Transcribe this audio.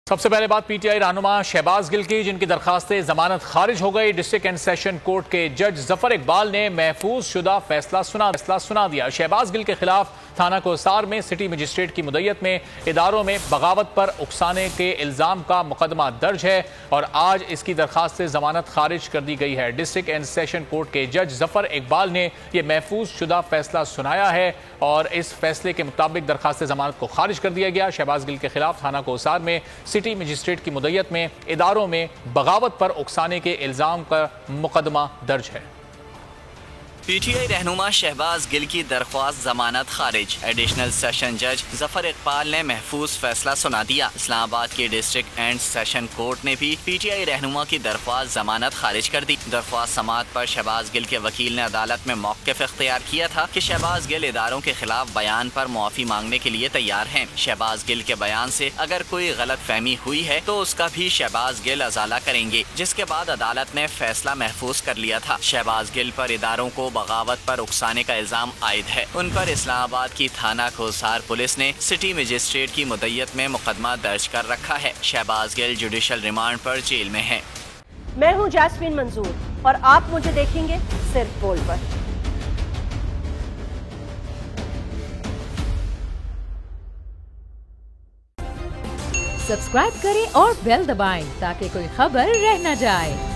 सबसे पहले बात पीटीआई रहनुमा शहबाज गिल की, जिनकी दरखास्त जमानत खारिज हो गई। डिस्ट्रिक्ट एंड सेशन कोर्ट के जज जफर इकबाल ने महफूज शुदा फैसला सुना दिया। शहबाज गिल के खिलाफ थाना कोसार में सिटी मजिस्ट्रेट की मुद्दत में इदारों में बगावत पर उकसाने के इल्जाम का मुकदमा दर्ज है और आज इसकी दरखास्त जमानत खारिज कर दी गई है। डिस्ट्रिक्ट एंड सेशन कोर्ट के जज जफर इकबाल ने यह महफूज शुदा फैसला सुनाया है और इस फैसले के मुताबिक दरखास्त जमानत को खारिज कर दिया गया। शहबाज गिल के खिलाफ थाना कोसार में सिटी मजिस्ट्रेट की मुद्दत में इदारों में बगावत पर उकसाने के इल्जाम का मुकदमा दर्ज है। पीटीआई रहनुमा शहबाज गिल की दरख्वास्त जमानत खारिज। एडिशनल सेशन जज जफर इकबाल ने महफूज फैसला सुना दिया। इस्लामाबाद के डिस्ट्रिक्ट एंड सेशन कोर्ट ने भी पीटीआई रहनुमा की दरख्वास्त जमानत खारिज कर दी। दरख्वास्त समाअत पर शहबाज गिल के वकील ने अदालत में मौक़िफ़ इख्तियार किया था कि शहबाज गिल इदारों के खिलाफ बयान पर मुआफ़ी मांगने के लिए तैयार हैं। शहबाज गिल के बयान से अगर कोई गलत फहमी हुई है तो उसका भी शहबाज गिल अजाला करेंगे, जिसके बाद अदालत ने फैसला महफूज कर लिया था। शहबाज गिल पर इदारों को बगावत पर उकसाने का इल्जाम आयद है। उन पर इस्लामाबाद की थाना कोसार पुलिस ने सिटी मजिस्ट्रेट की मुद्दत में मुकदमा दर्ज कर रखा है। शहबाज गिल जुडिशल रिमांड पर जेल में हैं। मैं हूं जैस्मीन मंजूर और आप मुझे देखेंगे सिर्फ बोल पर। सब्सक्राइब करें और बेल दबाएं ताकि कोई खबर रह न जाए।